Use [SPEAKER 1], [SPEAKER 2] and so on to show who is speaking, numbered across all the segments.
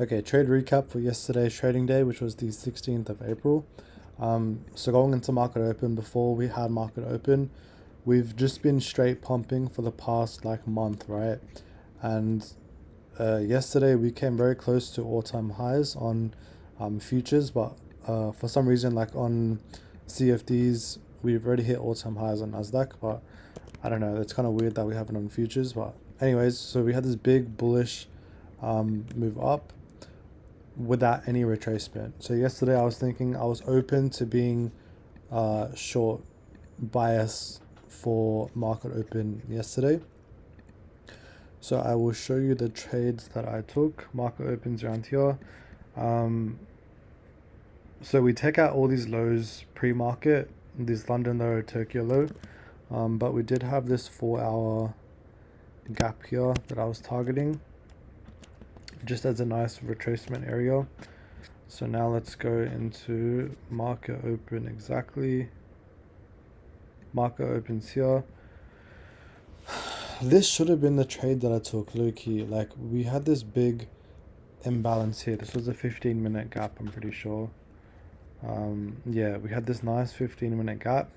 [SPEAKER 1] Okay, trade recap for yesterday's trading day, which was the 16th of April. So going into market open, before we had market open, we've just been straight pumping for the past like month, right? And yesterday we came very close to all-time highs on futures, but for some reason, like on CFDs, we've already hit all-time highs on nasdaq, but I don't know, it's kind of weird that we haven't on futures. But anyways, so we had this big bullish move up without any retracement. So yesterday I was thinking I was open to being short bias for market open yesterday. So I will show you the trades that I took. Market opens around here. So we take out all these lows pre-market, this London low, Tokyo low, but we did have this 4-hour gap here that I was targeting just as a nice retracement area. So now let's go into market open exactly. Market opens here. This should have been the trade that I took, low key. Like, we had this big imbalance here. This was a 15-minute gap, I'm pretty sure. Yeah, we had this nice 15-minute gap,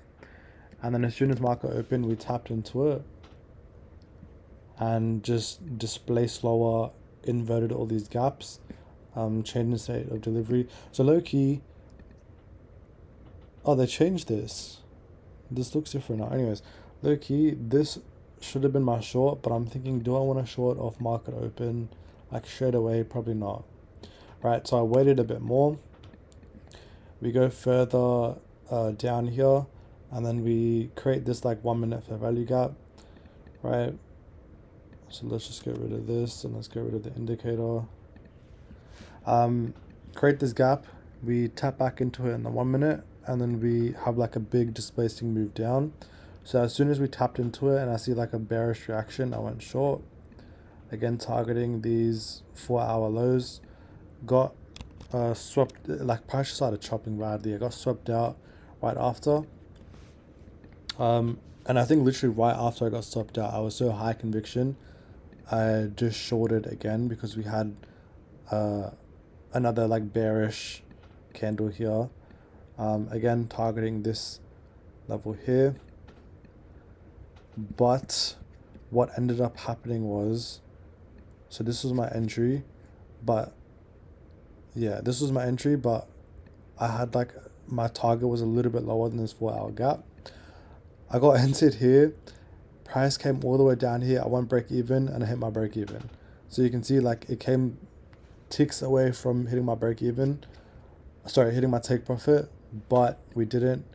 [SPEAKER 1] and then as soon as market opened, we tapped into it and just display slower, inverted all these gaps, changing the state of delivery. So low key, oh, they changed this. This looks different now. Anyways, low key, this should have been my short, but I'm thinking, do I want to short off market open like straight away? Probably not. Right, so I waited a bit more. We go further down here, and then we create this like 1 minute fair value gap, right? So let's just get rid of this and let's get rid of the indicator. Create this gap, we tap back into it in the 1 minute, and then we have like a big displacing move down. So as soon as we tapped into it and I see like a bearish reaction, I went short. Again, targeting these 4-hour lows. Got swept, like price started chopping badly. I got swept out right after. And I think literally right after I got swept out, I was so high conviction, I just shorted again because we had another like bearish candle here. Again, targeting this level here. But what ended up happening was, so this was my entry, but yeah, this was my entry, but I had like, my target was a little bit lower than this 4-hour gap. I got entered here, price came all the way down here, I went break even and I hit my break even. So you can see like it came ticks away from hitting my break even, sorry, hitting my take profit, but we didn't,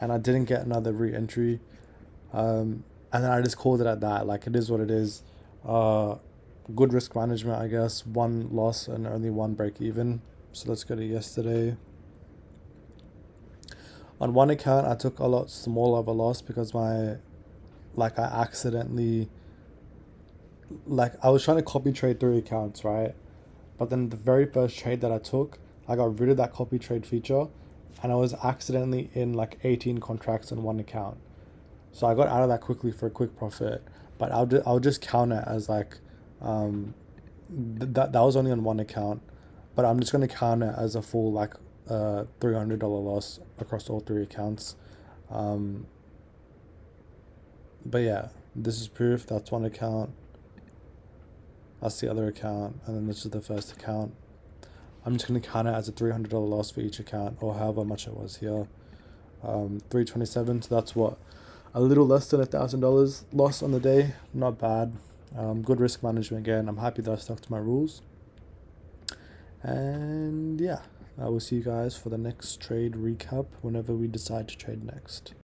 [SPEAKER 1] and I didn't get another re-entry. And then I just called it at that. Like, it is what it is. Good risk management, I guess. One loss and only one break even. So let's go to yesterday. On one account, I took a lot smaller of a loss because I accidentally, like, I was trying to copy trade 3 accounts, right? But then the very first trade that I took, I got rid of that copy trade feature, and I was accidentally in like 18 contracts in one account. So I got out of that quickly for a quick profit, but I'll just count it as like, that was only on one account, but I'm just gonna count it as a full like $300 loss across all 3 accounts. But yeah, this is proof. That's one account. That's the other account, and then this is the first account. I'm just gonna count it as a $300 loss for each account, or however much it was here. 327. So that's what, a little less than $1,000 loss on the day. Not bad. Good risk management again. I'm happy that I stuck to my rules. And yeah, I will see you guys for the next trade recap whenever we decide to trade next.